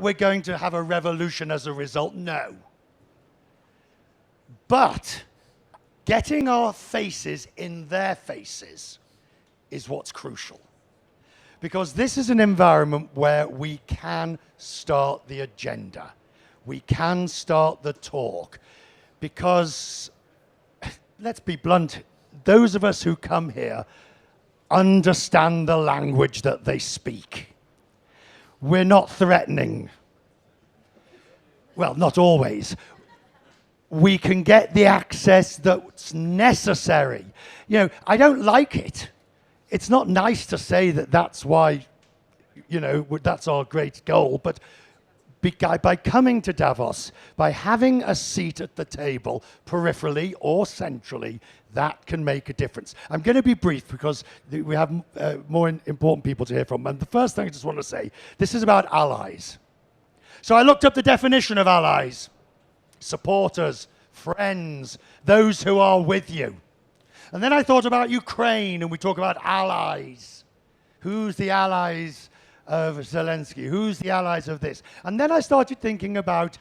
we're going to have a revolution as a result. No. But getting our faces in their faces is what's crucial. Because this is an environment where we can start the agenda. We can start the talk. Because, let's be blunt, those of us who come here understand the language that they speak. We're not threatening. Well, not always. We can get the access that's necessary. You know, I don't like it. It's not nice to say that that's why, you know, that's our great goal, but by coming to Davos, by having a seat at the table, peripherally or centrally, that can make a difference. I'm going to be brief because we have more important people to hear from. And the first thing I just want to say, this is about allies. So I looked up the definition of allies. Supporters, friends, those who are with you. And then I thought about Ukraine, and we talk about allies. Who's the allies of Zelensky? Who's the allies of this? And then I started thinking about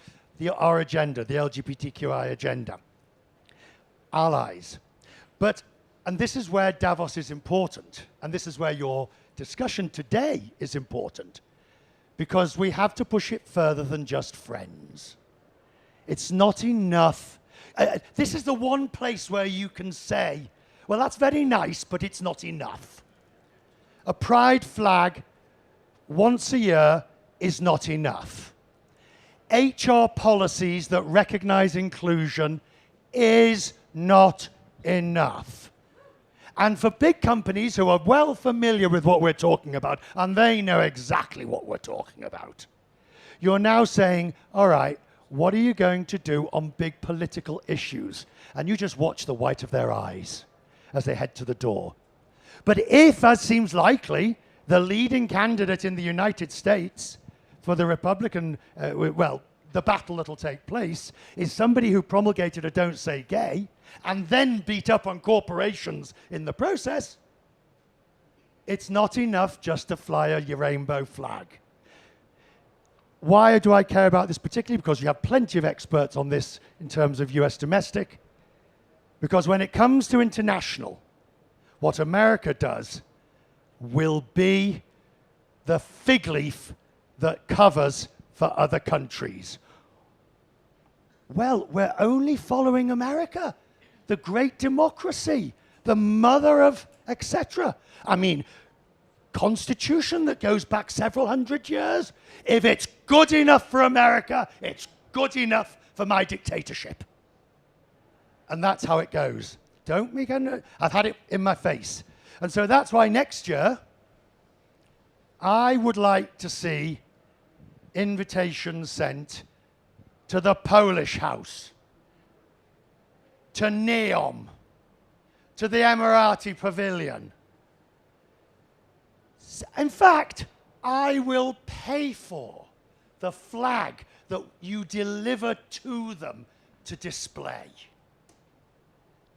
our agenda, the LGBTQI agenda. Allies. And this is where Davos is important, and this is where your discussion today is important, because we have to push it further than just friends. It's not enough. This is the one place where you can say, well, that's very nice, but it's not enough. A pride flag once a year is not enough. HR policies that recognize inclusion is not enough. And for big companies who are well familiar with what we're talking about, and they know exactly what we're talking about, you're now saying, all right, what are you going to do on big political issues? And you just watch the white of their eyes as they head to the door. But if, as seems likely, the leading candidate in the United States for the Republican, the battle that'll take place, is somebody who promulgated a Don't Say Gay and then beat up on corporations in the process, it's not enough just to fly a rainbow flag. Why do I care about this particularly? Because you have plenty of experts on this in terms of US domestic. Because when it comes to international, what America does will be the fig leaf that covers for other countries. Well, we're only following America, the great democracy, the mother of etc. I mean, constitution that goes back several hundred years. If it's good enough for America, it's good enough for my dictatorship. And that's how it goes. I've had it in my face. And so that's why next year, I would like to see invitations sent to the Polish House, to NEOM, to the Emirati Pavilion. In fact, I will pay for the flag that you deliver to them to display.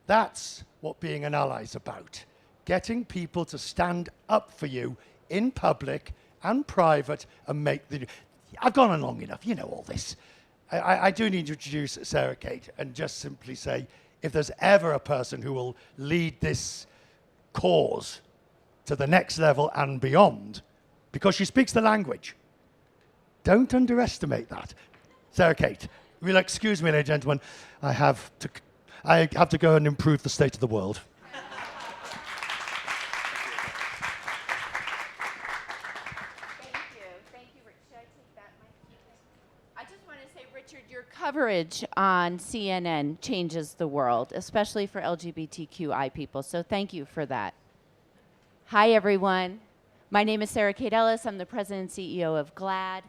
That's what being an ally is about. Getting people to stand up for you in public and private and make the... I've gone on long enough, you know all this. I do need to introduce Sarah Kate and just simply say, if there's ever a person who will lead this cause to the next level and beyond, because she speaks the language, don't underestimate that. Sarah Kate, you'll excuse me, ladies and gentlemen, I have to go and improve the state of the world. Thank you, Rich. Should I take that mic? I just want to say, Richard, your coverage on CNN changes the world, especially for LGBTQI people. So thank you for that. Hi, everyone. My name is Sarah Kate Ellis. I'm the president and CEO of GLAAD.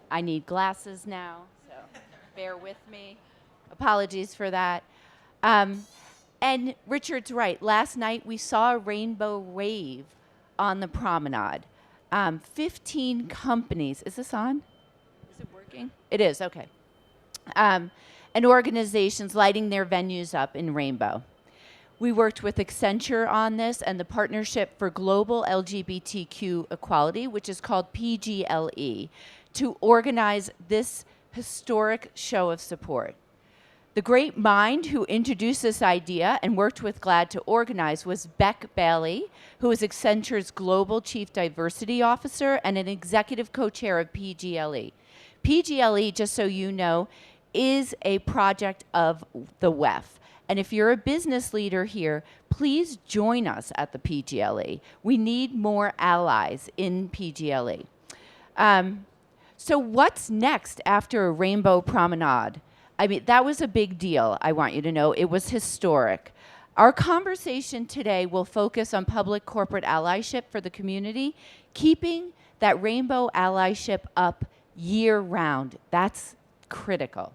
I need glasses now, so bear with me. Apologies for that. And Richard's right. Last night, we saw a rainbow rave on the promenade. 15 companies. Is this on? Is it working? It is, okay. And organizations lighting their venues up in rainbow. We worked with Accenture on this and the Partnership for Global LGBTQ Equality, which is called PGLE, to organize this historic show of support. The great mind who introduced this idea and worked with GLAAD to organize was Beck Bailey, who is Accenture's Global Chief Diversity Officer and an executive co-chair of PGLE. PGLE, just so you know, is a project of the WEF. And if you're a business leader here, please join us at the PGLE. We need more allies in PGLE. So what's next after a rainbow promenade? I mean, that was a big deal, I want you to know. It was historic. Our conversation today will focus on public corporate allyship for the community, keeping that rainbow allyship up year-round. That's critical.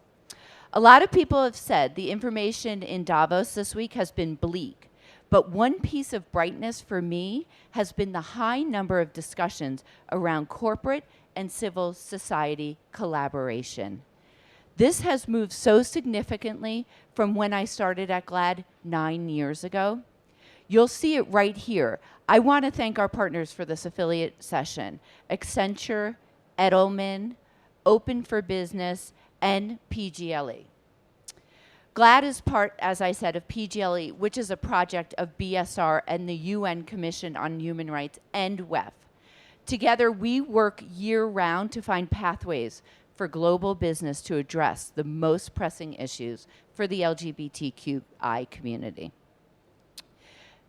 A lot of people have said the information in Davos this week has been bleak, but one piece of brightness for me has been the high number of discussions around corporate and civil society collaboration. This has moved so significantly from when I started at GLAAD 9 years ago. You'll see it right here. I want to thank our partners for this affiliate session: Accenture, Edelman, Open for Business, and PGLE. GLAAD is part, as I said, of PGLE, which is a project of BSR and the UN Commission on Human Rights and WEF. Together, we work year-round to find pathways for global business to address the most pressing issues for the LGBTQI community.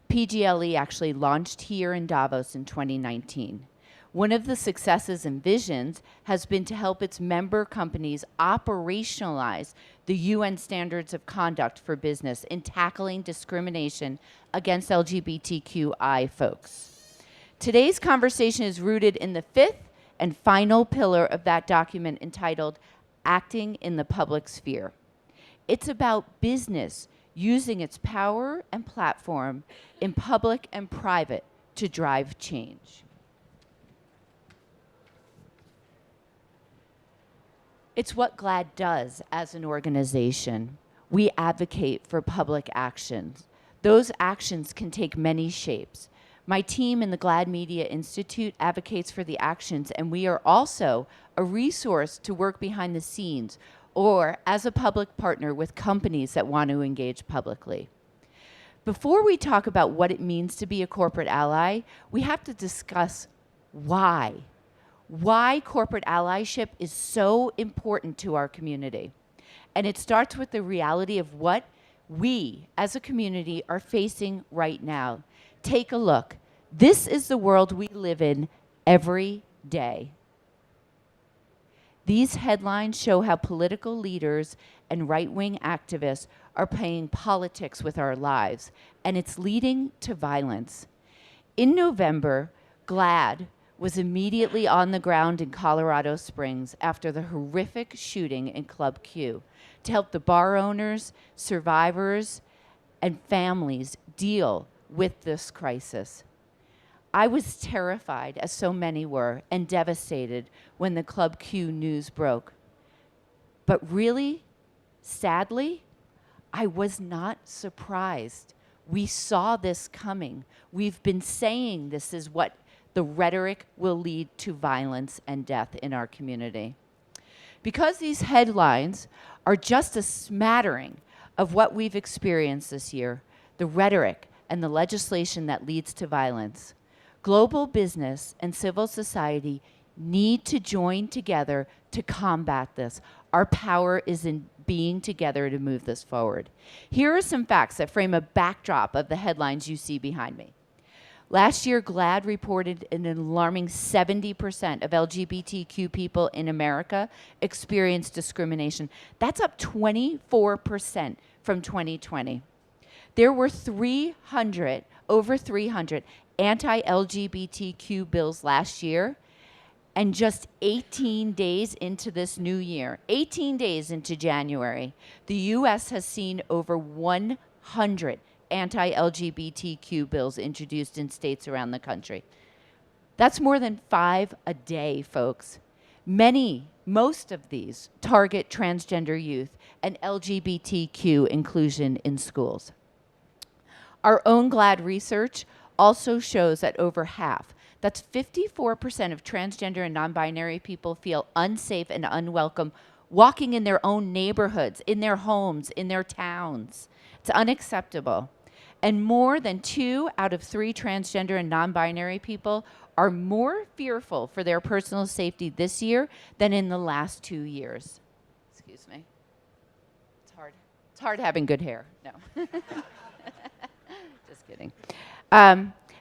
PGLE actually launched here in Davos in 2019. One of the successes and visions has been to help its member companies operationalize the UN standards of conduct for business in tackling discrimination against LGBTQI folks. Today's conversation is rooted in the fifth and final pillar of that document entitled Acting in the Public Sphere. It's about business using its power and platform in public and private to drive change. It's what GLAAD does as an organization. We advocate for public actions. Those actions can take many shapes. My team in the GLAAD Media Institute advocates for the actions, and we are also a resource to work behind the scenes or as a public partner with companies that want to engage publicly. Before we talk about what it means to be a corporate ally, we have to discuss why. Why corporate allyship is so important to our community. And it starts with the reality of what we as a community are facing right now. Take a look. This is the world we live in every day. These headlines show how political leaders and right-wing activists are playing politics with our lives, and it's leading to violence. In November, GLAAD was immediately on the ground in Colorado Springs after the horrific shooting in Club Q to help the bar owners, survivors, and families deal with this crisis. I was terrified, as so many were, and devastated when the Club Q news broke. But really, sadly, I was not surprised. We saw this coming. We've been saying this is what the rhetoric will lead to violence and death in our community. Because these headlines are just a smattering of what we've experienced this year, the rhetoric and the legislation that leads to violence, global business and civil society need to join together to combat this. Our power is in being together to move this forward. Here are some facts that frame a backdrop of the headlines you see behind me. Last year, GLAAD reported an alarming 70% of LGBTQ people in America experienced discrimination. That's up 24% from 2020. There were over 300 anti-LGBTQ bills last year, and just 18 days into this new year, 18 days into January, the US has seen over 100 anti-LGBTQ bills introduced in states around the country. That's more than 5 a day, folks. Most of these target transgender youth and LGBTQ inclusion in schools. Our own GLAAD research also shows that over half, That's 54% of transgender and non-binary people feel unsafe and unwelcome walking in their own neighborhoods, in their homes, in their towns. It's unacceptable. And more than 2 out of 3 transgender and non-binary people are more fearful for their personal safety this year than in the last 2 years. Excuse me. It's hard. It's hard having good hair. No. Just kidding.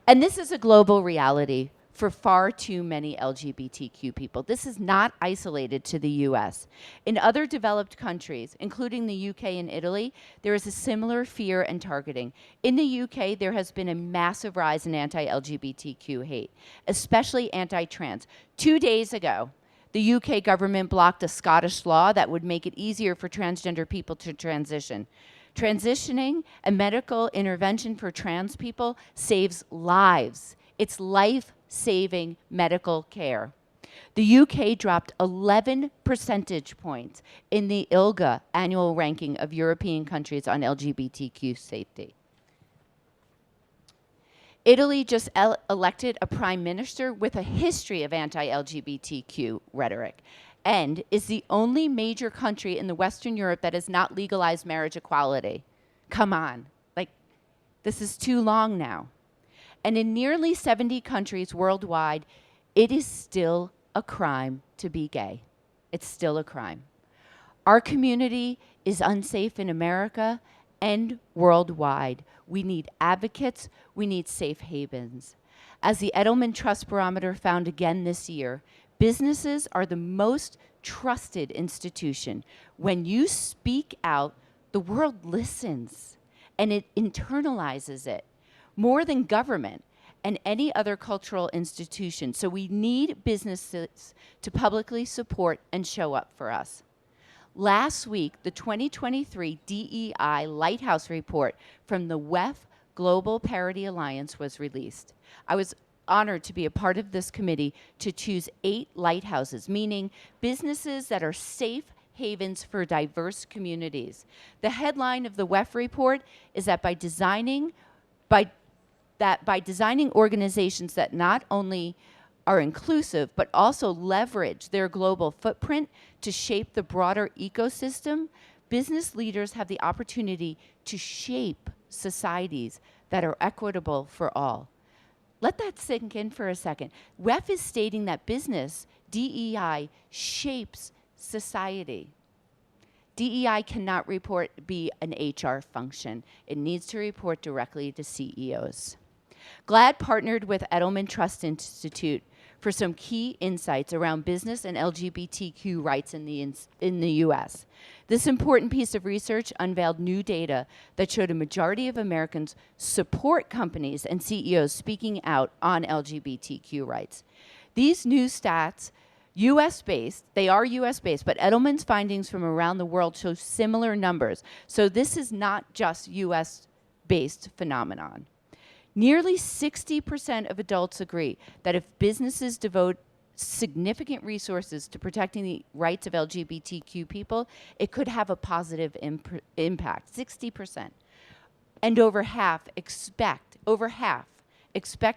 And this is a global reality for far too many LGBTQ people. This is not isolated to the US. In other developed countries, including the UK and Italy, there is a similar fear and targeting. In the UK, there has been a massive rise in anti-LGBTQ hate, especially anti-trans. 2 days ago, the UK government blocked a Scottish law that would make it easier for transgender people to transition. Transitioning and medical intervention for trans people saves lives. It's life-saving medical care. The UK dropped 11 percentage points in the ILGA annual ranking of European countries on LGBTQ safety. Italy just elected a prime minister with a history of anti-LGBTQ rhetoric, and is the only major country in the Western Europe that has not legalized marriage equality. Come on, like, this is too long now. And in nearly 70 countries worldwide, it is still a crime to be gay. It's still a crime. Our community is unsafe in America and worldwide. We need advocates, we need safe havens. As the Edelman Trust Barometer found again this year, businesses are the most trusted institution. When you speak out, the world listens and it internalizes it more than government and any other cultural institution. So we need businesses to publicly support and show up for us. Last week, the 2023 DEI Lighthouse Report from the WEF Global Parity Alliance was released. I was honored to be a part of this committee to choose 8 lighthouses, meaning businesses that are safe havens for diverse communities. The headline of the WEF report is that by designing organizations that not only are inclusive, but also leverage their global footprint to shape the broader ecosystem, business leaders have the opportunity to shape societies that are equitable for all. Let that sink in for a second. WEF is stating that business, DEI, shapes society. DEI cannot be an HR function. It needs to report directly to CEOs. GLAAD partnered with Edelman Trust Institute for some key insights around business and LGBTQ rights in the US. This important piece of research unveiled new data that showed a majority of Americans support companies and CEOs speaking out on LGBTQ rights. These new stats, US-based, they are US-based, but Edelman's findings from around the world show similar numbers. So this is not just US-based phenomenon. Nearly 60% of adults agree that if businesses devote significant resources to protecting the rights of LGBTQ people, it could have a positive impact, 60%. And over half expect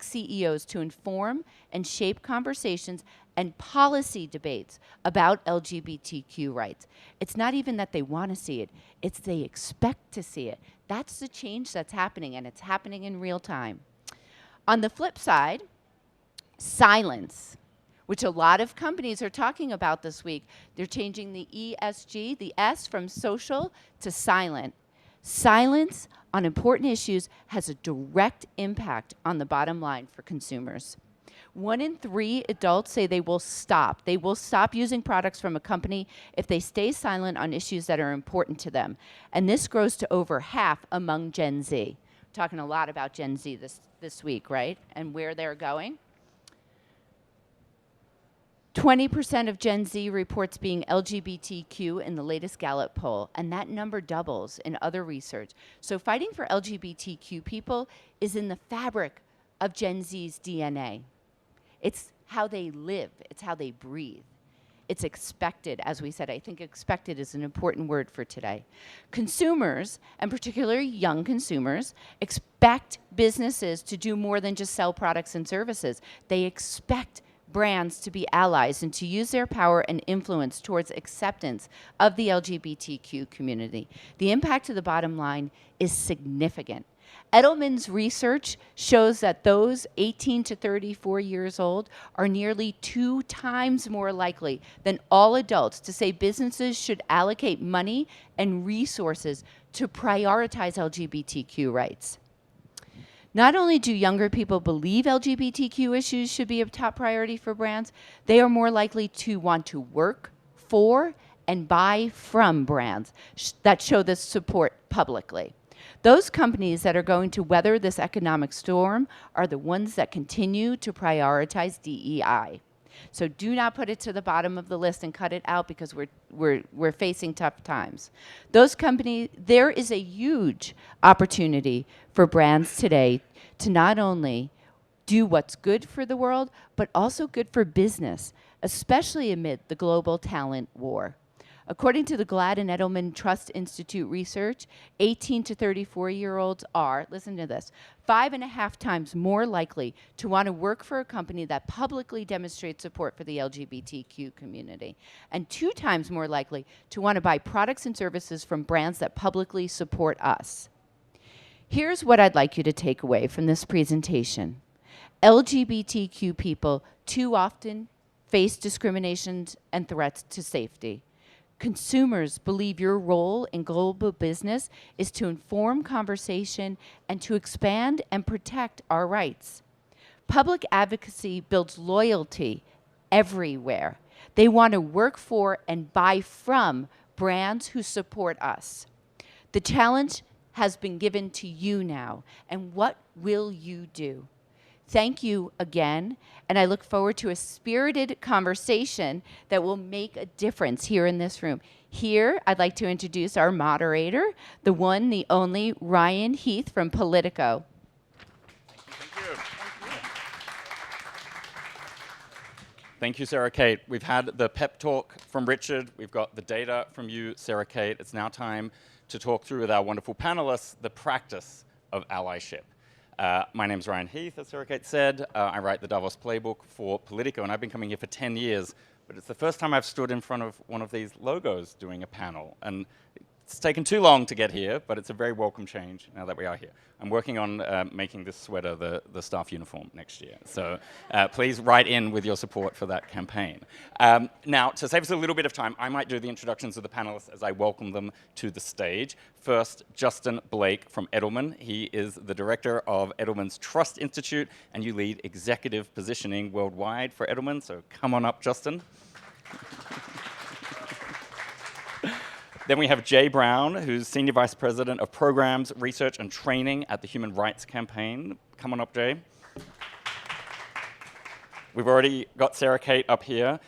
CEOs to inform and shape conversations and policy debates about LGBTQ rights. It's not even that they want to see it, it's they expect to see it. That's the change that's happening, and it's happening in real time. On the flip side, silence, which a lot of companies are talking about this week. They're changing the ESG, the S from social to silent. Silence on important issues has a direct impact on the bottom line for consumers. 1 in 3 adults say they will stop. They will stop using products from a company if they stay silent on issues that are important to them. And this grows to over half among Gen Z. We're talking a lot about Gen Z this week, right? And where they're going. 20% of Gen Z reports being LGBTQ in the latest Gallup poll, and that number doubles in other research. So fighting for LGBTQ people is in the fabric of Gen Z's DNA. It's how they live, it's how they breathe. It's expected, as we said. I think expected is an important word for today. Consumers, and particularly young consumers, expect businesses to do more than just sell products and services. They expect brands to be allies and to use their power and influence towards acceptance of the LGBTQ community. The impact to the bottom line is significant. Edelman's research shows that those 18 to 34 years old are nearly 2 times more likely than all adults to say businesses should allocate money and resources to prioritize LGBTQ rights. Not only do younger people believe LGBTQ issues should be a top priority for brands, they are more likely to want to work for and buy from brands that show this support publicly. Those companies that are going to weather this economic storm are the ones that continue to prioritize DEI. So do not put it to the bottom of the list and cut it out because we're facing tough times. Those companies, there is a huge opportunity for brands today to not only do what's good for the world, but also good for business, especially amid the global talent war. According to the GLAAD and Edelman Trust Institute research, 18 to 34-year-olds are, listen to this, 5.5 times more likely to want to work for a company that publicly demonstrates support for the LGBTQ community, and 2 times more likely to want to buy products and services from brands that publicly support us. Here's what I'd like you to take away from this presentation. LGBTQ people too often face discrimination and threats to safety. Consumers believe your role in global business is to inform conversation and to expand and protect our rights. Public advocacy builds loyalty everywhere. They want to work for and buy from brands who support us. The challenge has been given to you now, and what will you do? Thank you again, and I look forward to a spirited conversation that will make a difference here in this room. Here, I'd like to introduce our moderator, the one, the only, Ryan Heath from POLITICO. Thank you. Thank you, Sarah Kate. We've had the pep talk from Richard. We've got the data from you, Sarah Kate. It's now time to talk through with our wonderful panelists the practice of allyship. My name's Ryan Heath, as Sarah Kate said. I write the Davos playbook for POLITICO, and I've been coming here for 10 years. But it's the first time I've stood in front of one of these logos doing a panel. And it's taken too long to get here, but it's a very welcome change now that we are here. I'm working on making this sweater the staff uniform next year. So please write in with your support for that campaign. Now, to save us a little bit of time, I might do the introductions of the panelists as I welcome them to the stage. First, Justin Blake from Edelman. He is the director of Edelman's Trust Institute, and you lead executive positioning worldwide for Edelman. So come on up, Justin. Then we have Jay Brown, who's Senior Vice President of Programs, Research, and Training at the Human Rights Campaign. Come on up, Jay. We've already got Sarah Kate up here.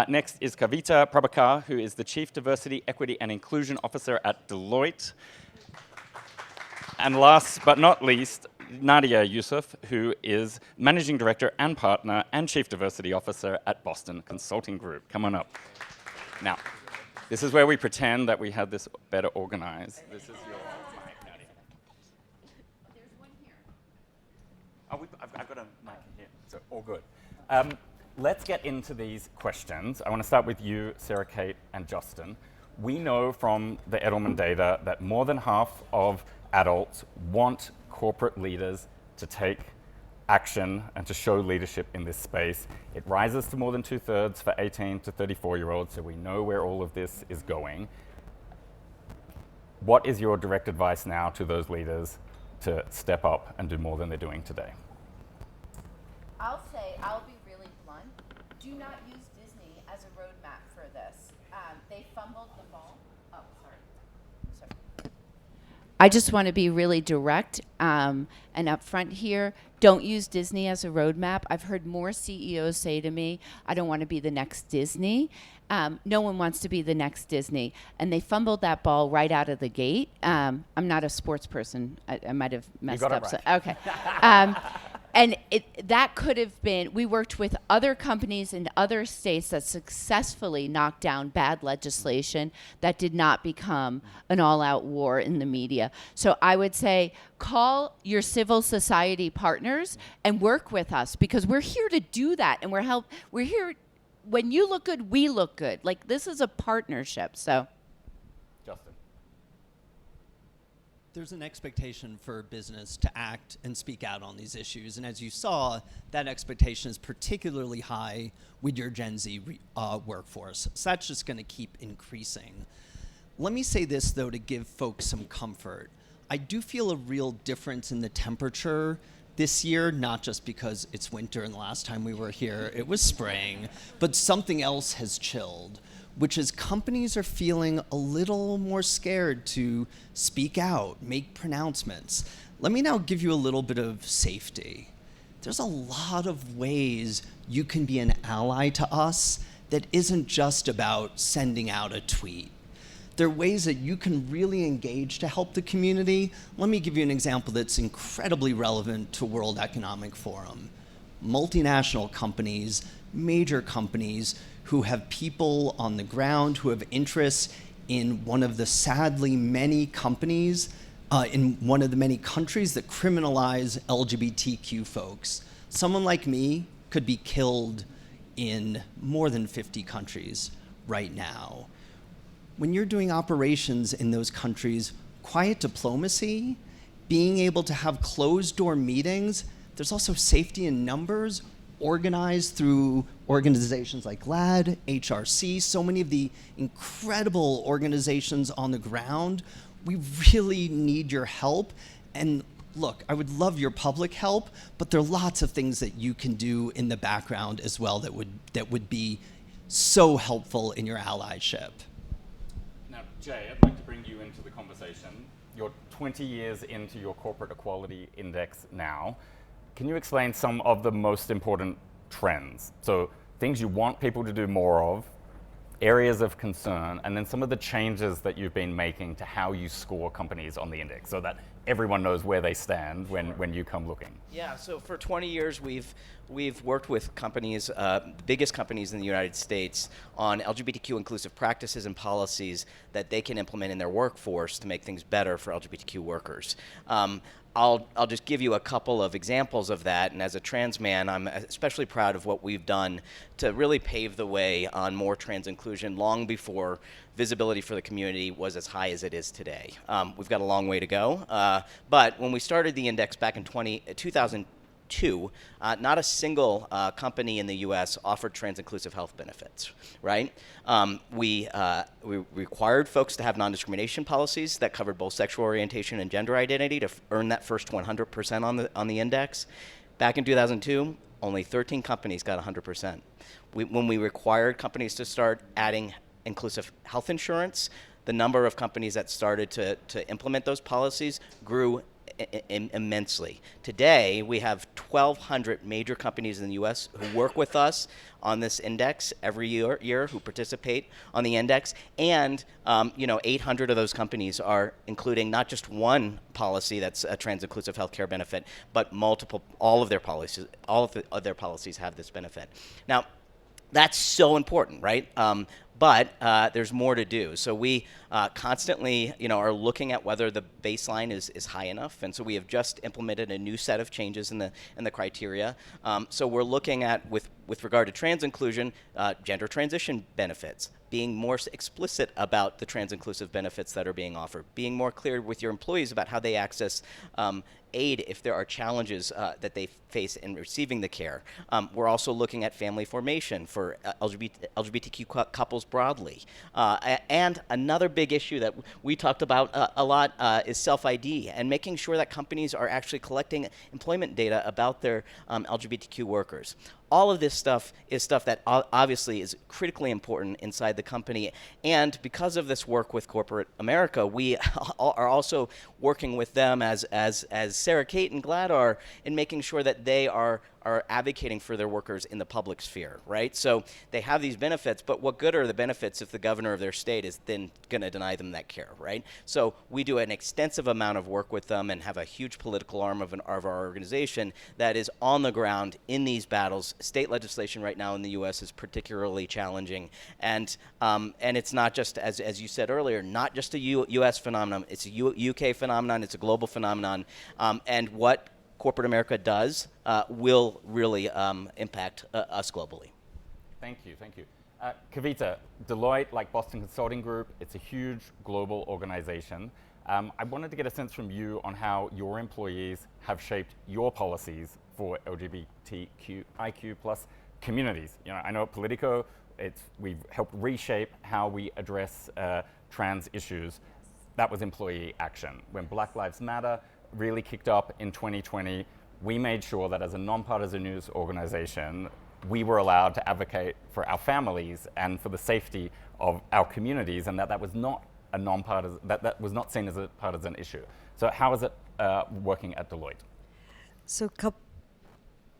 Next is KAVITHA PRABHAKAR, who is the Chief Diversity, Equity, and Inclusion Officer at Deloitte. And last but not least, Nadia Yusuf, who is Managing Director and Partner and Chief Diversity Officer at Boston Consulting Group. Come on up. Now, this is where we pretend that we had this better organized. This is your mic, Nadia. There's one here. Oh, I've got a mic here, so all good. Let's get into these questions. I want to start with you, Sarah Kate and Justin. We know from the Edelman data that more than half of adults want corporate leaders to take action and to show leadership in this space. It rises to more than 2/3 for 18 to 34-year-olds, so we know where all of this is going. What is your direct advice now to those leaders to step up and do more than they're doing today? I'll be really blunt. Do not use Disney as a roadmap for this. They fumbled the ball. Oh, sorry. I just want to be really direct and upfront here. Don't use Disney as a roadmap. I've heard more CEOs say to me, I don't want to be the next Disney. No one wants to be the next Disney. And they fumbled that ball right out of the gate. I'm not a sports person. I might have messed up. You got it right. Okay. And that could have been, we worked with other companies in other states that successfully knocked down bad legislation that did not become an all-out war in the media. So I would say call your civil society partners and work with us, because we're here to do that, and we're here, when you look good, we look good. Like, this is a partnership, so. Justin. There's an expectation for business to act and speak out on these issues. And as you saw, that expectation is particularly high with your Gen Z workforce. So that's just going to keep increasing. Let me say this, though, to give folks some comfort. I do feel a real difference in the temperature this year, not just because it's winter and the last time we were here, it was spring, but something else has chilled, which is companies are feeling a little more scared to speak out, make pronouncements. Let me now give you a little bit of safety. There's a lot of ways you can be an ally to us that isn't just about sending out a tweet. There are ways that you can really engage to help the community. Let me give you an example that's incredibly relevant to World Economic Forum. Multinational companies, major companies, who have people on the ground who have interests in one of the sadly many companies, in one of the many countries that criminalize LGBTQ folks. Someone like me could be killed in more than 50 countries right now. When you're doing operations in those countries, quiet diplomacy, being able to have closed door meetings, there's also safety in numbers, organized through organizations like GLAAD, HRC, so many of the incredible organizations on the ground. We really need your help. And look, I would love your public help, but there are lots of things that you can do in the background as well that would be so helpful in your allyship. Now, Jay, I'd like to bring you into the conversation. You're 20 years into your Corporate Equality Index now. Can you explain some of the most important trends? So things you want people to do more of, areas of concern, and then some of the changes that you've been making to how you score companies on the index so that everyone knows where they stand when you come looking. Yeah, so for 20 years we've worked with companies, the biggest companies in the United States, on LGBTQ inclusive practices and policies that they can implement in their workforce to make things better for LGBTQ workers. I'll just give you a couple of examples of that, and as a trans man, I'm especially proud of what we've done to really pave the way on more trans inclusion long before visibility for the community was as high as it is today. We've got a long way to go, but when we started the index back in 2002, not a single company in the U.S. offered trans-inclusive health benefits, right? We required folks to have non-discrimination policies that covered both sexual orientation and gender identity to earn that first 100% on the index. Back in 2002, only 13 companies got 100%. When we required companies to start adding inclusive health insurance, the number of companies that started to implement those policies grew immensely. Today, we have 1,200 major companies in the U.S. who work with us on this index every year who participate on the index, and 800 of those companies are including not just one policy that's a trans-inclusive healthcare benefit, but multiple. All of their policies have this benefit. Now, that's so important, right? But there's more to do. So we constantly, are looking at whether the baseline is high enough, and so we have just implemented a new set of changes in the criteria. So we're looking at, with regard to trans inclusion, gender transition benefits, being more explicit about the trans-inclusive benefits that are being offered, being more clear with your employees about how they access aid if there are challenges that they face in receiving the care. We're also looking at family formation for LGBTQ couples broadly. And another big issue that we talked about a lot is self-ID, and making sure that companies are actually collecting employment data about their LGBTQ workers. All of this stuff is stuff that obviously is critically important inside the company. And because of this work with corporate America, we are also working with them as Sarah Kate and GLAAD are, in making sure that they are are advocating for their workers in the public sphere, right? So they have these benefits, but what good are the benefits if the governor of their state is then going to deny them that care, right? So we do an extensive amount of work with them and have a huge political arm of our organization that is on the ground in these battles. State legislation right now in the U.S. is particularly challenging, and it's not just, as you said earlier, not just a U.S. phenomenon. It's a U.K. phenomenon. It's a global phenomenon, and what corporate America does will really impact us globally. Thank you, thank you. Kavitha, Deloitte, like Boston Consulting Group, it's a huge global organization. I wanted to get a sense from you on how your employees have shaped your policies for LGBTQIQ plus communities. You know, I know at POLITICO, we've helped reshape how we address trans issues. That was employee action. When Black Lives Matter really kicked up in 2020, we made sure that as a nonpartisan news organization, we were allowed to advocate for our families and for the safety of our communities, and that was not a nonpartisan, that was not seen as a partisan issue. So how is it working at Deloitte? So,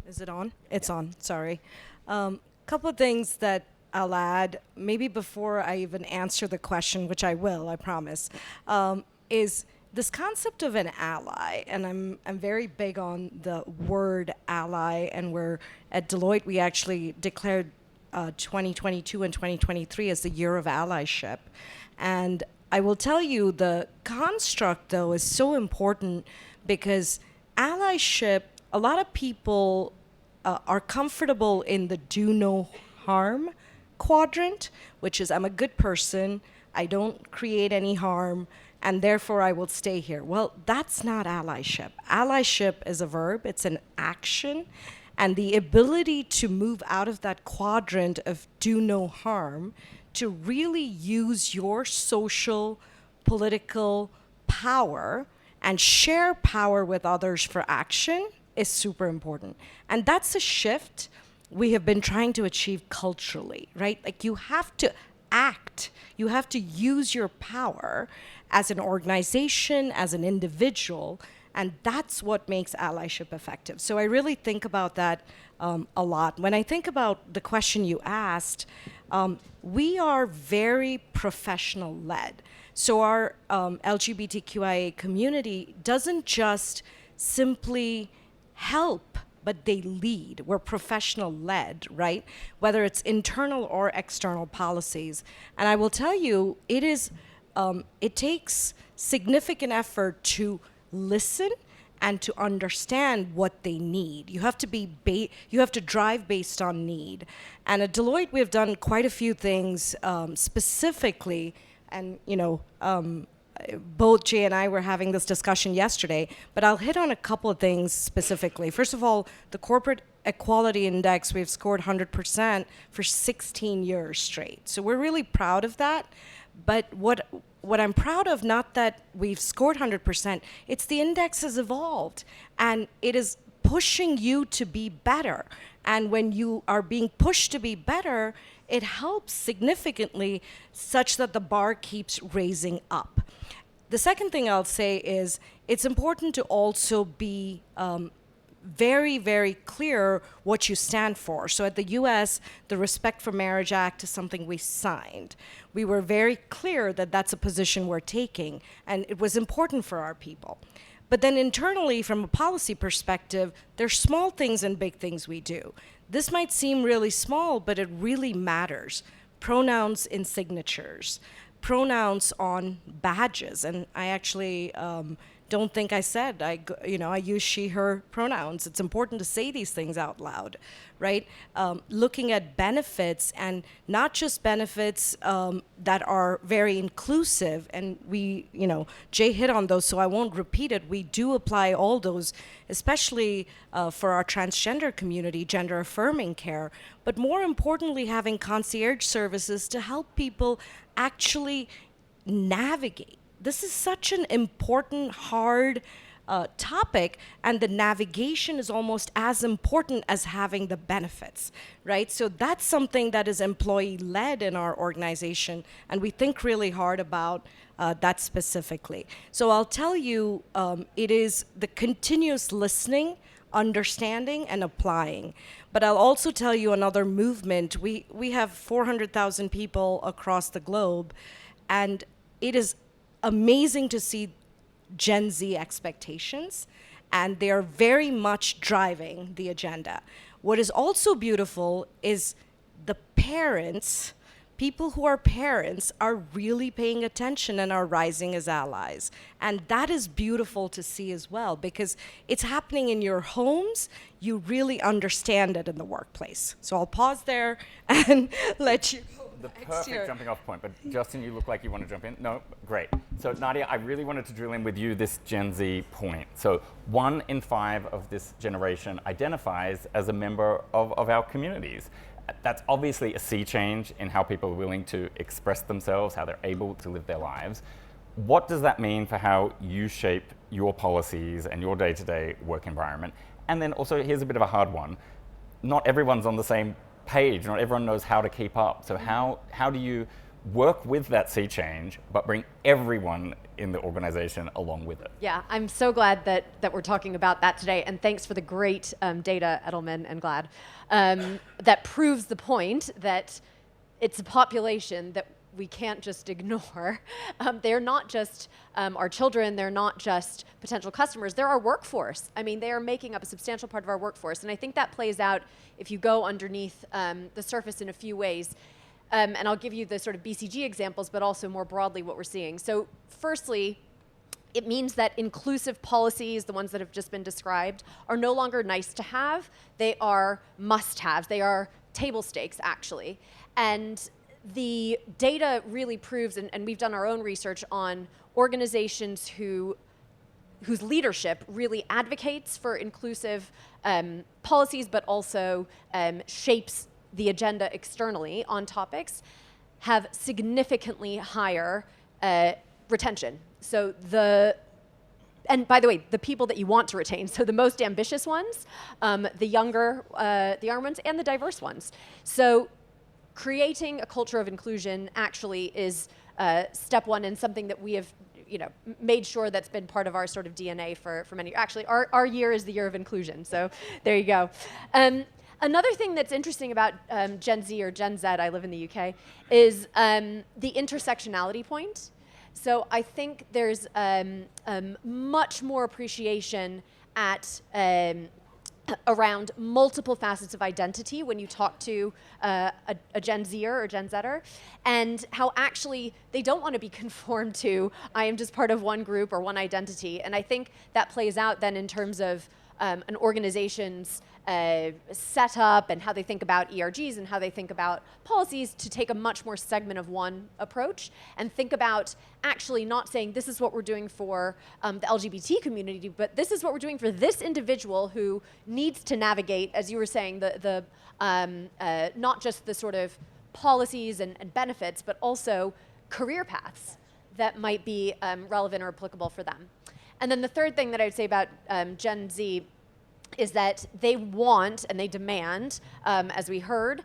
is it on? It's on, sorry. Couple of things that I'll add, maybe before I even answer the question, which I will, I promise, is this concept of an ally, and I'm very big on the word ally, and we're at Deloitte, we actually declared 2022 and 2023 as the year of allyship. And I will tell you, the construct, though, is so important because allyship, a lot of people are comfortable in the do no harm quadrant, which is I'm a good person, I don't create any harm, and therefore I will stay here. Well, that's not allyship. Allyship is a verb, it's an action, and the ability to move out of that quadrant of do no harm to really use your social, political power and share power with others for action is super important. And that's a shift we have been trying to achieve culturally, right? Like you have to act, you have to use your power as an organization, as an individual, and that's what makes allyship effective. So I really think about that a lot. When I think about the question you asked, we are very professional-led. So our LGBTQIA community doesn't just simply help, but they lead. We're professional-led, right? Whether it's internal or external policies. And I will tell you, it takes significant effort to listen and to understand what they need. You have to you have to drive based on need. And at Deloitte, we've done quite a few things specifically, and both Jay and I were having this discussion yesterday, but I'll hit on a couple of things specifically. First of all, the Corporate Equality Index, we've scored 100% for 16 years straight. So we're really proud of that. But what I'm proud of, not that we've scored 100%, it's the index has evolved, and it is pushing you to be better. And when you are being pushed to be better, it helps significantly such that the bar keeps raising up. The second thing I'll say is it's important to also be very, very clear what you stand for. So at the US, the Respect for Marriage Act is something we signed. We were very clear that that's a position we're taking, and it was important for our people. But then internally, from a policy perspective, there's small things and big things we do. This might seem really small, but it really matters. Pronouns in signatures, pronouns on badges, and I actually don't think I said, I use she, her pronouns. It's important to say these things out loud, right? Looking at benefits, and not just benefits that are very inclusive, and Jay hit on those, so I won't repeat it. We do apply all those, especially for our transgender community, gender affirming care, but more importantly, having concierge services to help people actually navigate. This is such an important, hard topic, and the navigation is almost as important as having the benefits, right? So that's something that is employee-led in our organization, and we think really hard about that specifically. So I'll tell you, it is the continuous listening, understanding and applying. But I'll also tell you another movement. We have 400,000 people across the globe, and it is amazing to see Gen Z expectations, and they are very much driving the agenda. What is also beautiful is the parents, people who are parents, are really paying attention and are rising as allies. And that is beautiful to see as well, because it's happening in your homes. You really understand it in the workplace. So I'll pause there and let you go. The perfect jumping off point, but Justin, you look like you want to jump in. No, great. So Nadia, I really wanted to drill in with you this Gen Z point. So 1 in 5 of this generation identifies as a member of our communities. That's obviously a sea change in how people are willing to express themselves, how they're able to live their lives. What does that mean for how you shape your policies and your day-to-day work environment? And then also, here's a bit of a hard one. Not everyone's on the same page. Not everyone knows how to keep up. So how do you work with that sea change, but bring everyone in the organization along with it? Yeah, I'm so glad that we're talking about that today, and thanks for the great data, Edelman and GLAAD, that proves the point that it's a population that we can't just ignore. They're not just our children, they're not just potential customers, they're our workforce. I mean, they are making up a substantial part of our workforce, and I think that plays out if you go underneath the surface in a few ways. And I'll give you the sort of BCG examples, but also more broadly what we're seeing. So firstly, it means that inclusive policies, the ones that have just been described, are no longer nice to have. They are must-haves. They are table stakes, actually. And the data really proves, and we've done our own research on organizations whose leadership really advocates for inclusive policies, but also shapes the agenda externally on topics, have significantly higher retention. So and by the way, the people that you want to retain, so the most ambitious ones, the younger ones, and the diverse ones. So creating a culture of inclusion actually is step one, and something that we have made sure that's been part of our sort of DNA for many. Actually, our year is the year of inclusion, so there you go. Another thing that's interesting about Gen Z or Gen Z, I live in the UK, is the intersectionality point. So I think there's much more appreciation at around multiple facets of identity when you talk to a Gen Zer or Gen Zer, and how actually they don't want to be conformed to, I am just part of one group or one identity. And I think that plays out then in terms of an organization's setup and how they think about ERGs and how they think about policies, to take a much more segment of one approach and think about actually not saying this is what we're doing for the LGBT community, but this is what we're doing for this individual who needs to navigate, as you were saying, the not just the sort of policies and benefits, but also career paths that might be relevant or applicable for them. And then the third thing that I would say about Gen Z is that they want and they demand, as we heard,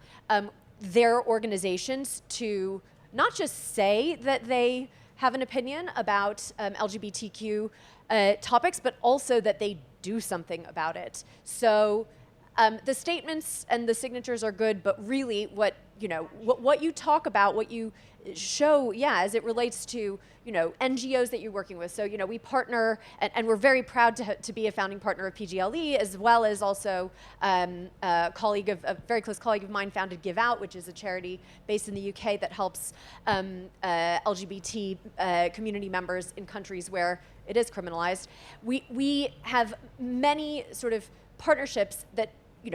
their organizations to not just say that they have an opinion about LGBTQ topics, but also that they do something about it. So the statements and the signatures are good, but really what you talk about, what you show, as it relates to NGOs that you're working with. So we partner, and we're very proud to be a founding partner of PGLE, as well as also a very close colleague of mine founded Give Out, which is a charity based in the UK that helps LGBT community members in countries where it is criminalized. We have many sort of partnerships that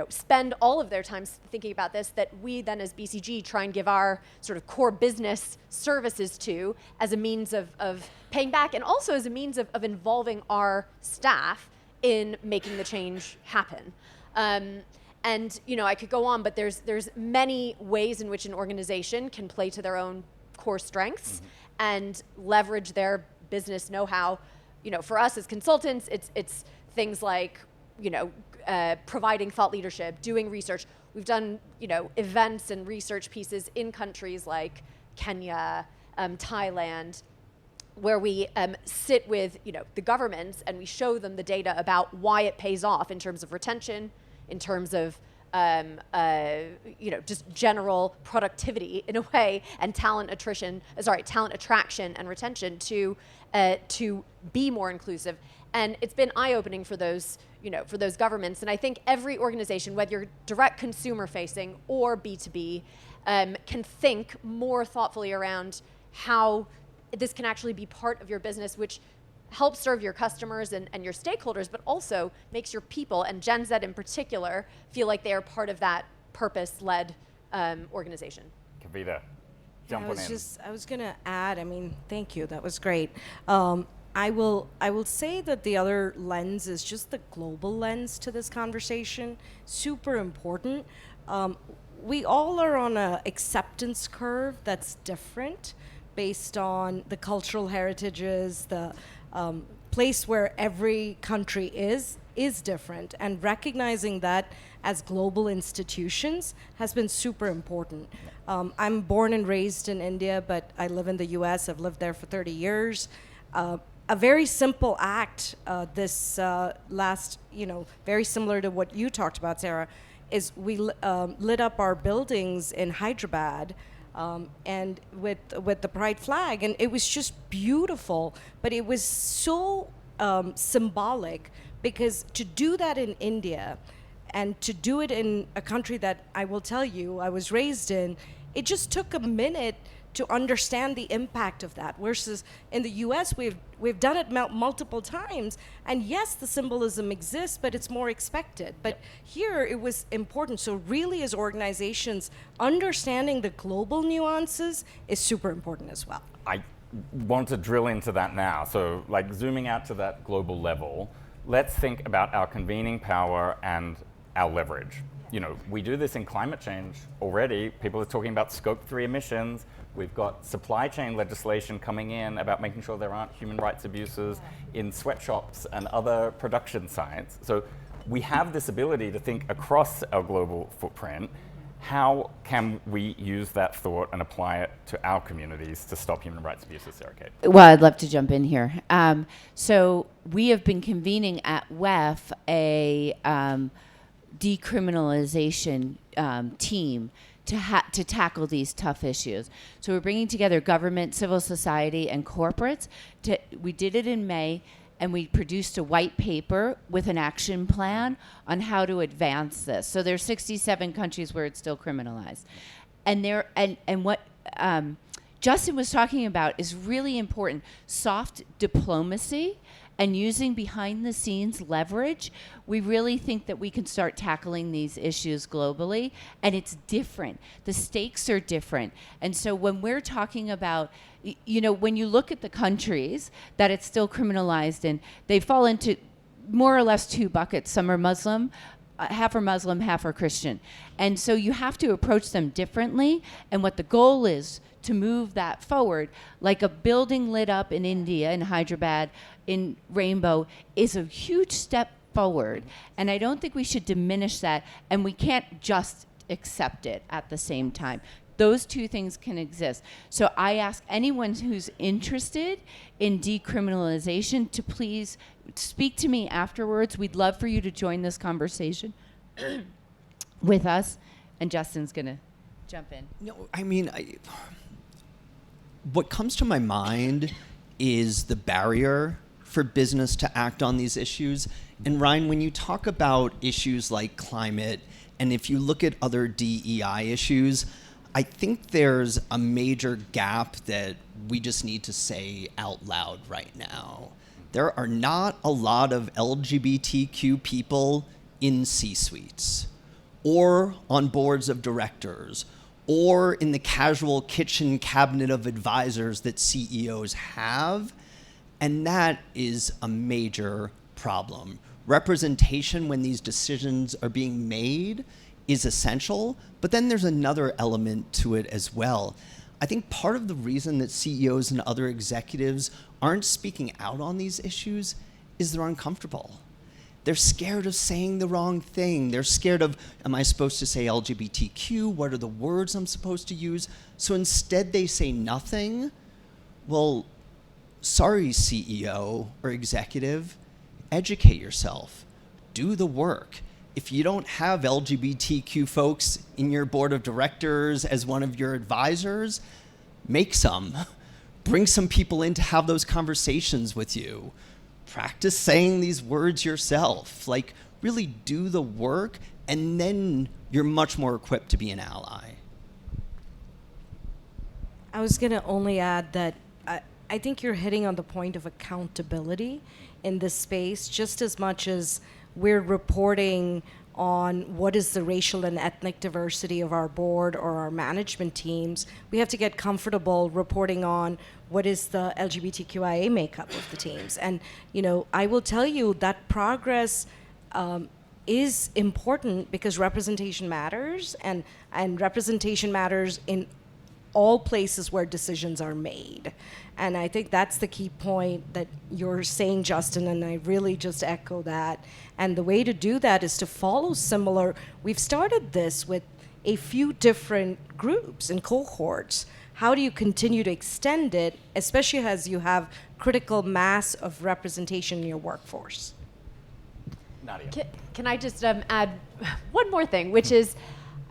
spend all of their time thinking about this, that we then as BCG try and give our sort of core business services to as a means of paying back, and also as a means of involving our staff in making the change happen. And I could go on, but there's many ways in which an organization can play to their own core strengths and leverage their business know-how. For us as consultants, it's things like providing thought leadership, doing research. We've done, events and research pieces in countries like Kenya, Thailand, where we sit with the governments and we show them the data about why it pays off in terms of retention, in terms of just general productivity in a way, and talent attraction and retention to be more inclusive. And it's been eye-opening for those governments. And I think every organization, whether you're direct consumer facing or B2B, can think more thoughtfully around how this can actually be part of your business, which helps serve your customers and your stakeholders, but also makes your people, and Gen Z in particular, feel like they are part of that purpose-led organization. Kavitha, jump on in. I was going to add, thank you, that was great. I will say that the other lens is just the global lens to this conversation. Super important. We all are on an acceptance curve that's different based on the cultural heritages, the place where every country is different, and recognizing that as global institutions has been super important. I'm born and raised in India, but I live in the US. I've lived there for 30 years. A very simple act this last, very similar to what you talked about, Sarah, is we lit up our buildings in Hyderabad and with the pride flag, and it was just beautiful, but it was so symbolic, because to do that in India and to do it in a country that I will tell you I was raised in, it just took a minute to understand the impact of that. Versus in the US, we've done it multiple times, and yes, the symbolism exists, but it's more expected. But here it was important. So really, as organizations, understanding the global nuances is super important as well. I want to drill into that now. So like zooming out to that global level, let's think about our convening power and our leverage. We do this in climate change already. People are talking about scope 3 emissions. We've got supply chain legislation coming in about making sure there aren't human rights abuses in sweatshops and other production sites. So we have this ability to think across our global footprint. How can we use that thought and apply it to our communities to stop human rights abuses, Sarah Kate? Well, I'd love to jump in here. So we have been convening at WEF a decriminalization team to tackle these tough issues. So we're bringing together government, civil society, and corporates. We did it in May, and we produced a white paper with an action plan on how to advance this. So there's 67 countries where it's still criminalized. And what Justin was talking about is really important. Soft diplomacy and using behind the scenes leverage. We really think that we can start tackling these issues globally, and it's different. The stakes are different. And so when we're talking about, when you look at the countries that it's still criminalized in, they fall into more or less two buckets. Some are Muslim, half are Christian. And so you have to approach them differently. And what the goal is to move that forward, like a building lit up in India, in Hyderabad, in Rainbow, is a huge step forward. And I don't think we should diminish that, and we can't just accept it at the same time. Those two things can exist. So I ask anyone who's interested in decriminalization to please speak to me afterwards. We'd love for you to join this conversation with us. And Justin's going to jump in. No, what comes to my mind is the barrier for business to act on these issues. And Ryan, when you talk about issues like climate, and if you look at other DEI issues, I think there's a major gap that we just need to say out loud right now. There are not a lot of LGBTQ people in C-suites, or on boards of directors, or in the casual kitchen cabinet of advisors that CEOs have. And that is a major problem. Representation when these decisions are being made is essential, but then there's another element to it as well. I think part of the reason that CEOs and other executives aren't speaking out on these issues is they're uncomfortable. They're scared of saying the wrong thing. They're scared of, am I supposed to say LGBTQ? What are the words I'm supposed to use? So instead they say nothing. Well, sorry, CEO or executive, educate yourself. Do the work. If you don't have LGBTQ folks in your board of directors as one of your advisors, make some. Bring some people in to have those conversations with you. Practice saying these words yourself. Like, really do the work, and then you're much more equipped to be an ally. I was going to only add that I think you're hitting on the point of accountability in this space, just as much as we're reporting on what is the racial and ethnic diversity of our board or our management teams. We have to get comfortable reporting on what is the LGBTQIA makeup of the teams. And, you know, I will tell you that progress is important because representation matters, and representation matters in all places where decisions are made. And I think that's the key point that you're saying, Justin, and I really just echo that. And the way to do that is to follow similar. We've started this with a few different groups and cohorts. How do you continue to extend it, especially as you have critical mass of representation in your workforce? Nadia. Can I just add one more thing, which is,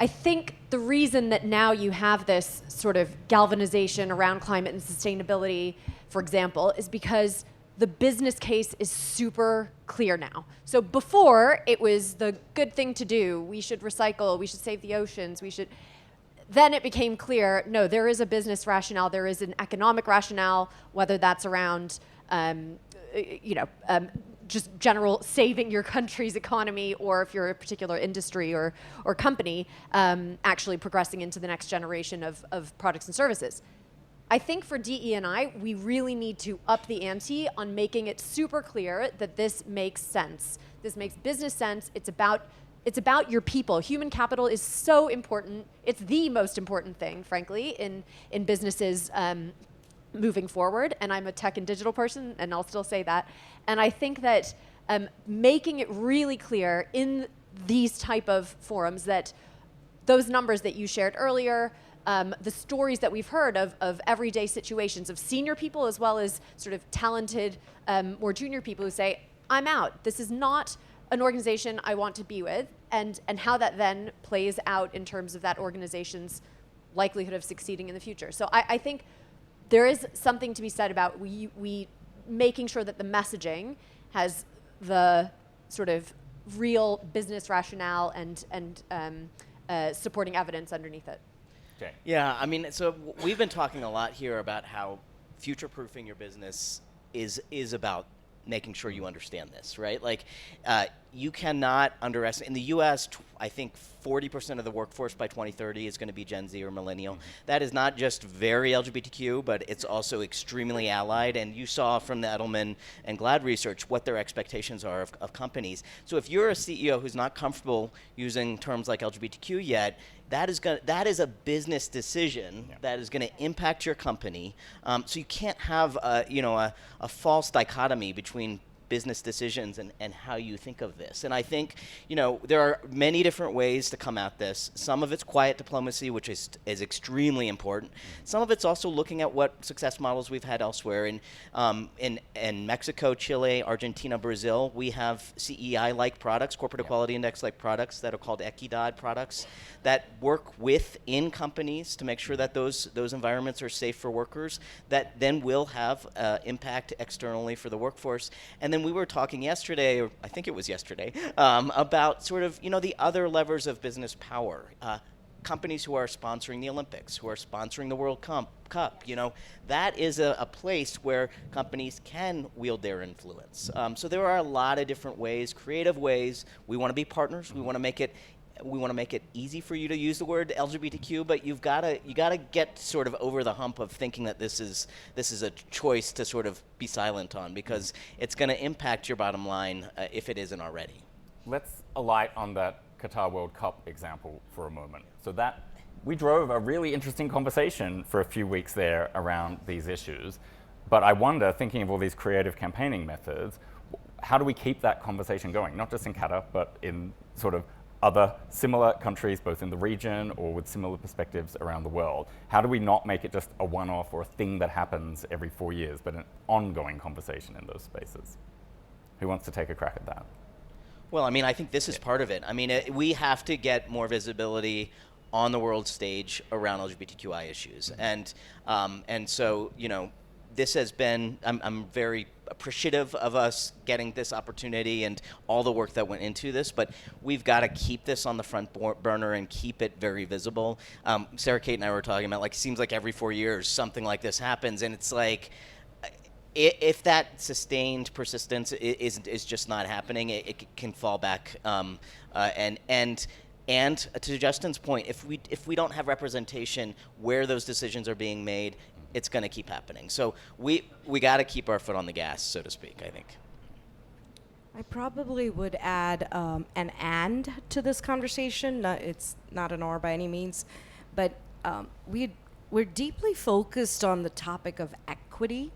I think the reason that now you have this sort of galvanization around climate and sustainability, for example, is because the business case is super clear now. So before, it was the good thing to do. We should recycle, we should save the oceans, we should. Then it became clear, no, there is a business rationale, there is an economic rationale, whether that's around, just general saving your country's economy, or if you're a particular industry or company, actually progressing into the next generation of products and services. I think for DE&I, we really need to up the ante on making it super clear that this makes sense. This makes business sense. It's about your people. Human capital is so important. It's the most important thing, frankly, in businesses moving forward. And I'm a tech and digital person, and I'll still say that. And I think that making it really clear in these type of forums that those numbers that you shared earlier, the stories that we've heard of everyday situations of senior people as well as sort of talented, more junior people who say, I'm out. This is not an organization I want to be with, and how that then plays out in terms of that organization's likelihood of succeeding in the future. So I think there is something to be said about we making sure that the messaging has the sort of real business rationale and supporting evidence underneath it. Okay. Yeah, I mean, so we've been talking a lot here about how future-proofing your business is about making sure you understand this, right? Like, you cannot underestimate. In the U.S., I think 40% of the workforce by 2030 is going to be Gen Z or millennial. Mm-hmm. That is not just very LGBTQ, but it's also extremely allied. And you saw from the Edelman and GLAAD research what their expectations are of companies. So if you're a CEO who's not comfortable using terms like LGBTQ yet, that is a business decision that is going to impact your company. So you can't have a false dichotomy between business decisions and how you think of this. And I think, there are many different ways to come at this. Some of it's quiet diplomacy, which is extremely important. Some of it's also looking at what success models we've had elsewhere. In Mexico, Chile, Argentina, Brazil, we have CEI-like products, Corporate Equality Index-like products that are called Equidad products that work within companies to make sure that those environments are safe for workers, that then will have impact externally for the workforce. And then we were talking yesterday, or I think it was yesterday, about sort of, the other levers of business power. Companies who are sponsoring the Olympics, who are sponsoring the World Cup, that is a place where companies can wield their influence. So there are a lot of different ways, creative ways. We want to be partners. We want to make it easy for you to use the word LGBTQ, but you gotta get sort of over the hump of thinking that this is a choice to sort of be silent on, because it's going to impact your bottom line if it isn't already. Let's alight on that Qatar World Cup example for a moment. So that we drove a really interesting conversation for a few weeks there around these issues, but I wonder, thinking of all these creative campaigning methods, how do we keep that conversation going? Not just in Qatar, but in sort of other similar countries, both in the region or with similar perspectives around the world? How do we not make it just a one-off or a thing that happens every 4 years, but an ongoing conversation in those spaces? Who wants to take a crack at that? Well, I mean, I think this is part of it. I mean, we have to get more visibility on the world stage around LGBTQI issues, and so, you know, this has been. I'm very appreciative of us getting this opportunity and all the work that went into this, but we've got to keep this on the front burner and keep it very visible. Sarah Kate and I were talking about, like, it seems like every 4 years something like this happens, and it's like, if that sustained persistence is just not happening, it can fall back. And to Justin's point, if we don't have representation where those decisions are being made, it's going to keep happening. So we got to keep our foot on the gas, so to speak, I think. I probably would add an and to this conversation. It's not an or by any means, but we're deeply focused on the topic of equity.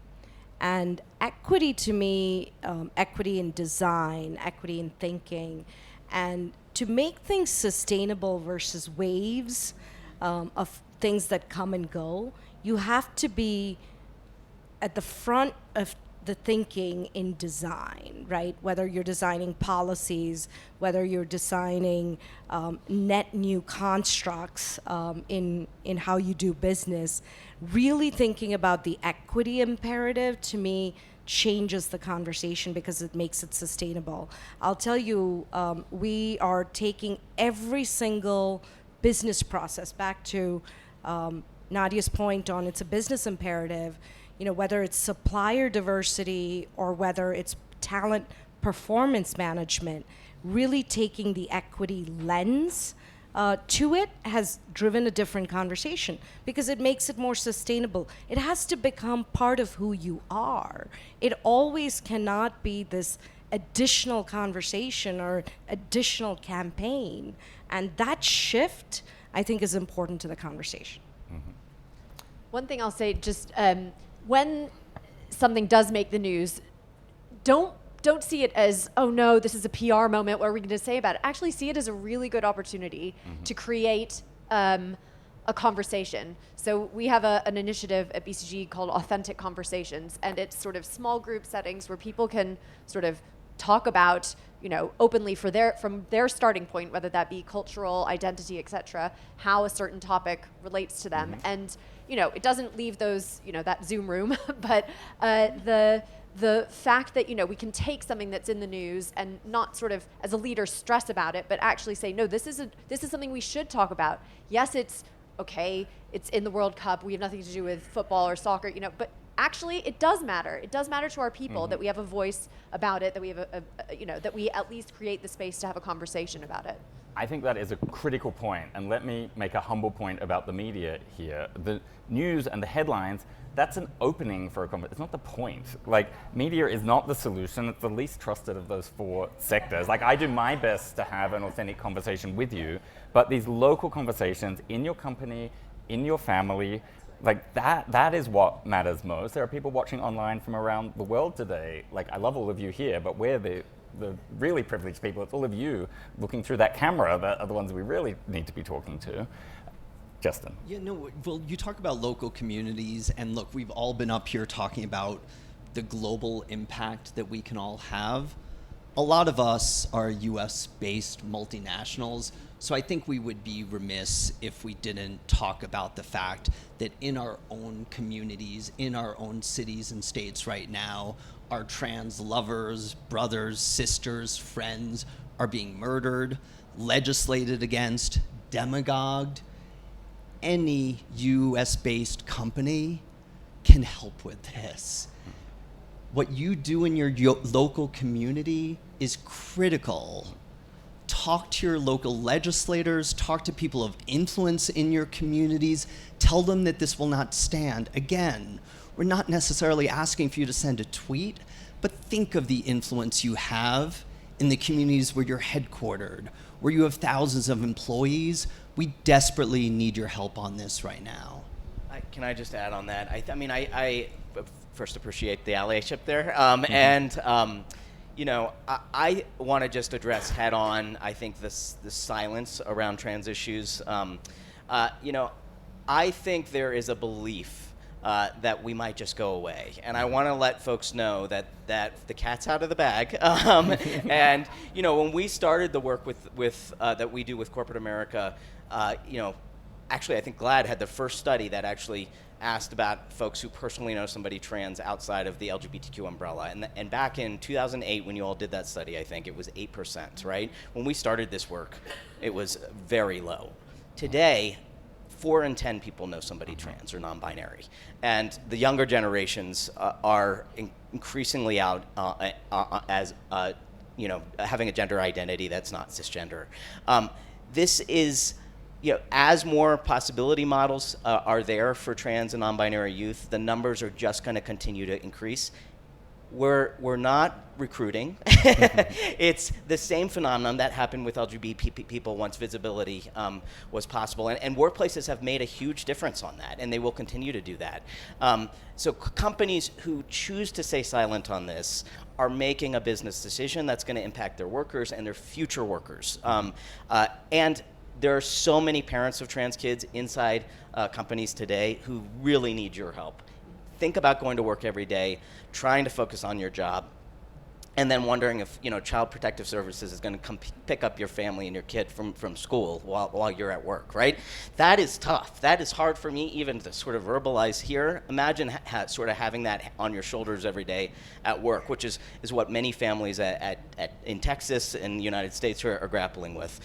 And equity to me, equity in design, equity in thinking, and to make things sustainable versus waves of things that come and go, you have to be at the front of the thinking in design, right? Whether you're designing policies, whether you're designing net new constructs in how you do business, really thinking about the equity imperative, to me, changes the conversation because it makes it sustainable. I'll tell you, we are taking every single business process back to Nadia's point on it's a business imperative, you know, whether it's supplier diversity or whether it's talent performance management, really taking the equity lens to it has driven a different conversation because it makes it more sustainable. It has to become part of who you are. It always cannot be this additional conversation or additional campaign. And that shift, I think, is important to the conversation. Mm-hmm. One thing I'll say, just when something does make the news, don't see it as, oh no, this is a PR moment, what are we going to say about it? Actually see it as a really good opportunity to create a conversation. So we have an initiative at BCG called Authentic Conversations, and it's sort of small group settings where people can sort of talk about, you know, openly from their starting point, whether that be cultural identity, et cetera, how a certain topic relates to them. And, you know, it doesn't leave those, you know, that Zoom room, but the fact that, you know, we can take something that's in the news and not sort of as a leader stress about it, but actually say, no, this is something we should talk about. Yes, it's okay, it's in the World Cup, we have nothing to do with football or soccer, you know, but actually it does matter. It does matter to our people that we have a voice about it, that we have you know, that we at least create the space to have a conversation about it. I think that is a critical point, and let me make a humble point about the media here. The news and the headlines, that's an opening for a conversation. It's not the point. Like, media is not the solution. It's the least trusted of those four sectors. Like, I do my best to have an authentic conversation with you, but these local conversations in your company, in your family, like that is what matters most. There are people watching online from around the world today. Like, I love all of you here, but we're the really privileged people. It's all of you looking through that camera that are the ones we really need to be talking to. Justin. Yeah, no, well, you talk about local communities, and look, we've all been up here talking about the global impact that we can all have. A lot of us are US-based multinationals, so I think we would be remiss if we didn't talk about the fact that in our own communities, in our own cities and states right now, our trans lovers, brothers, sisters, friends are being murdered, legislated against, demagogued. Any US-based company can help with this. What you do in your local community is critical. Talk to your local legislators, talk to people of influence in your communities, tell them that this will not stand. Again, we're not necessarily asking for you to send a tweet, but think of the influence you have in the communities where you're headquartered, where you have thousands of employees. We desperately need your help on this right now. Can I just add on that? I mean, I first appreciate the allyship there. you know, I want to just address head on, I think, the silence around trans issues. You know, I think there is a belief that we might just go away. And I want to let folks know that the cat's out of the bag. And, you know, when we started the work with that we do with corporate America, you know, actually I think GLAAD had the first study that actually asked about folks who personally know somebody trans outside of the LGBTQ umbrella. And back in 2008, when you all did that study, I think it was 8%, right? When we started this work, it was very low. Today, 4 in 10 people know somebody trans or non-binary. And the younger generations are increasingly out as, you know, having a gender identity that's not cisgender. This is, you know, as more possibility models are there for trans and non-binary youth, the numbers are just going to continue to increase. We're not recruiting. It's the same phenomenon that happened with LGBT people once visibility was possible. And workplaces have made a huge difference on that, and they will continue to do that. So companies who choose to stay silent on this are making a business decision that's going to impact their workers and their future workers. And there are so many parents of trans kids inside companies today who really need your help. Think about going to work every day, trying to focus on your job, and then wondering if, you know, Child Protective Services is going to come pick up your family and your kid from school while you're at work, right? That is tough. That is hard for me even to sort of verbalize here. Imagine sort of having that on your shoulders every day at work, which is what many families in Texas and the United States are grappling with.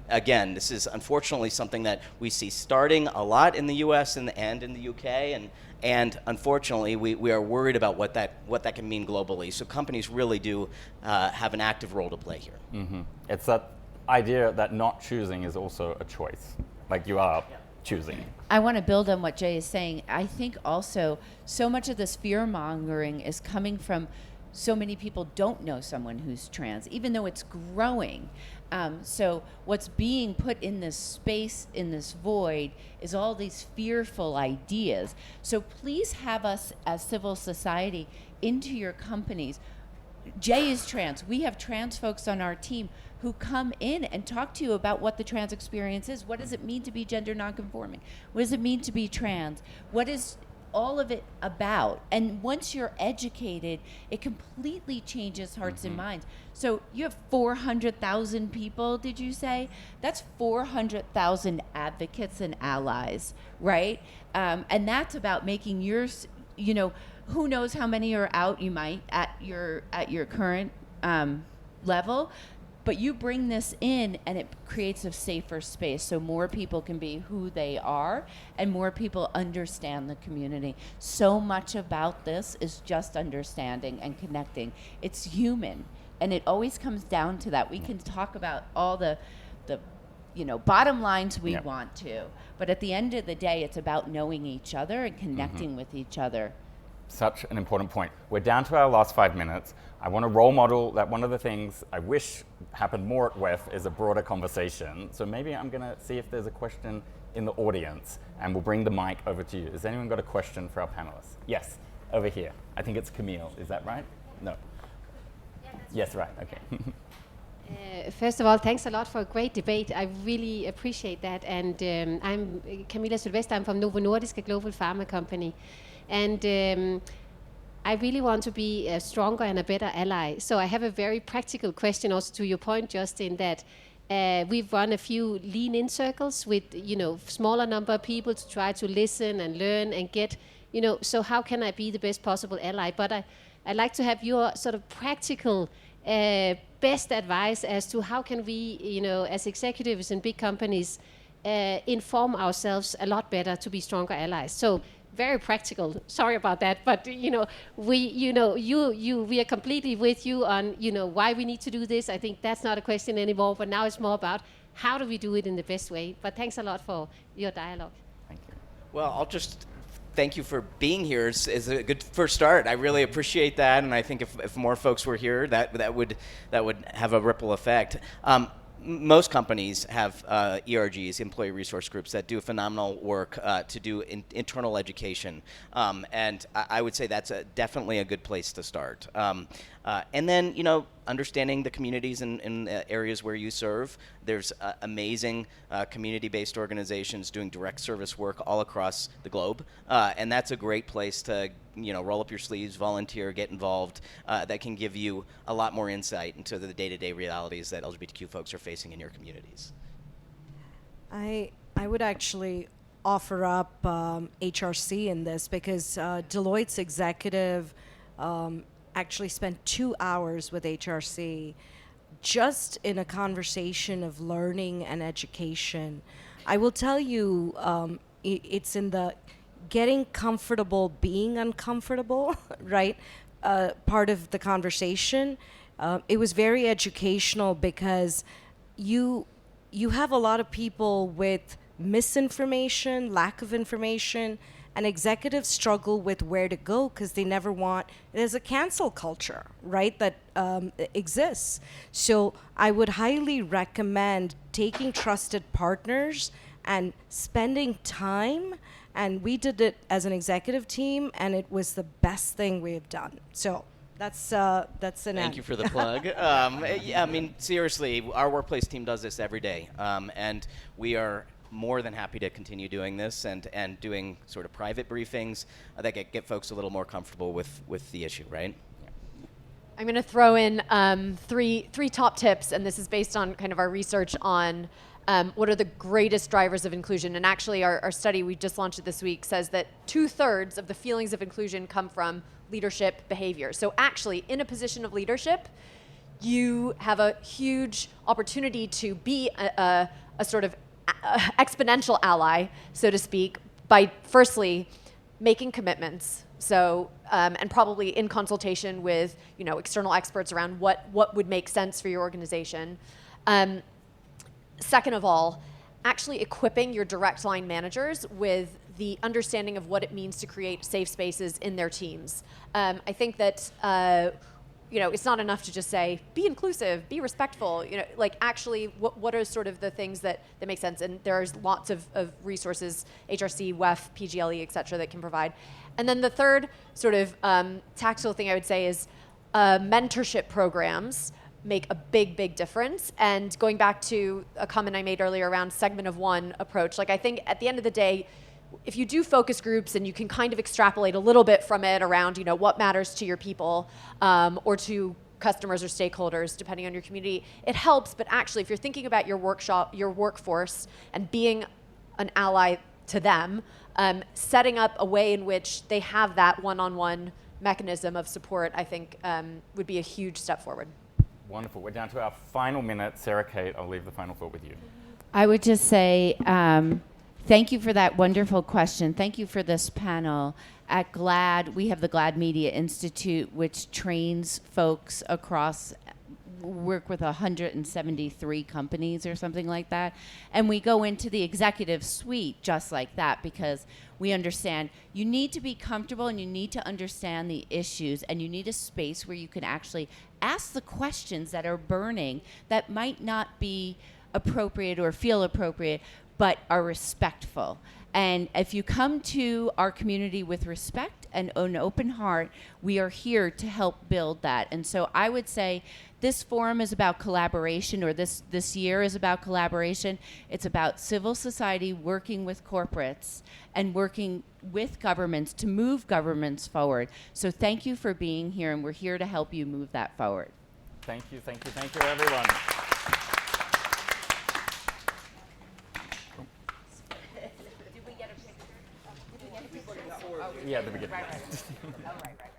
Again, this is unfortunately something that we see starting a lot in the U.S. and in the U.K. And unfortunately, we are worried about what that can mean globally. So companies really do have an active role to play here. Mm-hmm. It's that idea that not choosing is also a choice, like you are choosing. I want to build on what Jay is saying. I think also so much of this fear mongering is coming from so many people don't know someone who's trans, even though it's growing. So what's being put in this space, in this void, is all these fearful ideas. So please have us as civil society into your companies. Jay is trans. We have trans folks on our team who come in and talk to you about what the trans experience is. What does it mean to be gender nonconforming? What does it mean to be trans? What is all of it about? And once you're educated, it completely changes hearts and minds. So you have 400,000 people, did you say? That's 400,000 advocates and allies, right? And that's about making yours, you know, who knows how many are out, you might, at your current level. But you bring this in and it creates a safer space so more people can be who they are and more people understand the community. So much about this is just understanding and connecting. It's human, and it always comes down to that. We can talk about all the you know, bottom lines we want to, but at the end of the day, it's about knowing each other and connecting with each other. Such an important point. We're down to our last 5 minutes. I want to role model that one of the things I wish happened more at WEF is a broader conversation. So maybe I'm going to see if there's a question in the audience, and we'll bring the mic over to you. Has anyone got a question for our panelists? Yes, over here. I think it's Camille. Is that right? No. Yes, right. Okay. First of all, thanks a lot for a great debate. I really appreciate that. And I'm Camilla Sylvester. I'm from Novo Nordisk, a global pharma company. And I really want to be a stronger and a better ally. So I have a very practical question also to your point, Justin, that we've run a few lean-in circles with, you know, smaller number of people to try to listen and learn and get, you know, so how can I be the best possible ally? But I'd like to have your sort of practical best advice as to how can we, you know, as executives in big companies, inform ourselves a lot better to be stronger allies. So very practical. Sorry about that, but we are completely with you on, you know, why we need to do this. I think that's not a question anymore, but now it's more about how do we do it in the best way. But thanks a lot for your dialogue. Thank you. Well, I'll just thank you for being here. Is a good first start. I really appreciate that, and I think if more folks were here, that would have a ripple effect. most companies have ERGs, employee resource groups, that do phenomenal work to do internal education, and I would say that's definitely a good place to start. And then, understanding the communities in areas where you serve. There's amazing community-based organizations doing direct service work all across the globe, and that's a great place to roll up your sleeves, volunteer, get involved. That can give you a lot more insight into the day-to-day realities that LGBTQ folks are facing in your communities. I would actually offer up HRC in this because Deloitte's executive actually spent 2 hours with HRC just in a conversation of learning and education. I will tell you, it's in the getting comfortable being uncomfortable, right? Part of the conversation. It was very educational because you have a lot of people with misinformation, lack of information, and executives struggle with where to go because they never want, there's a cancel culture, right, that exists. So I would highly recommend taking trusted partners and spending time, and we did it as an executive team, and it was the best thing we have done. So that's an Thank you for the plug. Yeah, I mean, seriously, our workplace team does this every day, and we are more than happy to continue doing this and doing sort of private briefings that get folks a little more comfortable with the issue, right? I'm going to throw in three top tips, and this is based on kind of our research on what are the greatest drivers of inclusion. And actually, our study we just launched it this week says that 2/3 of the feelings of inclusion come from leadership behavior. So actually, in a position of leadership, you have a huge opportunity to be a sort of exponential ally, so to speak, by firstly making commitments. So, and probably in consultation with external experts around what would make sense for your organization. Second of all, actually equipping your direct line managers with the understanding of what it means to create safe spaces in their teams. I think that it's not enough to just say, be inclusive, be respectful, like actually what are sort of the things that make sense? And there's lots of resources, HRC, WEF, PGLE, et cetera, that can provide. And then the third sort of tactical thing I would say is mentorship programs make a big difference. And going back to a comment I made earlier around segment of one approach, like I think at the end of the day, if you do focus groups and you can kind of extrapolate a little bit from it around, what matters to your people or to customers or stakeholders, depending on your community, it helps. But actually, if you're thinking about your workforce and being an ally to them, setting up a way in which they have that one-on-one mechanism of support, I think would be a huge step forward. Wonderful. We're down to our final minute. Sarah Kate, I'll leave the final thought with you. I would just say, thank you for that wonderful question. Thank you for this panel. At GLAAD, we have the GLAAD Media Institute, which trains folks across, work with 173 companies or something like that. And we go into the executive suite just like that because we understand you need to be comfortable and you need to understand the issues and you need a space where you can actually ask the questions that are burning that might not be appropriate or feel appropriate, but are respectful. And if you come to our community with respect and an open heart, we are here to help build that. And so I would say this forum is about collaboration, or this year is about collaboration. It's about civil society working with corporates and working with governments to move governments forward. So thank you for being here, and we're here to help you move that forward. Thank you, everyone. Yeah, the beginning. Right. Oh, right.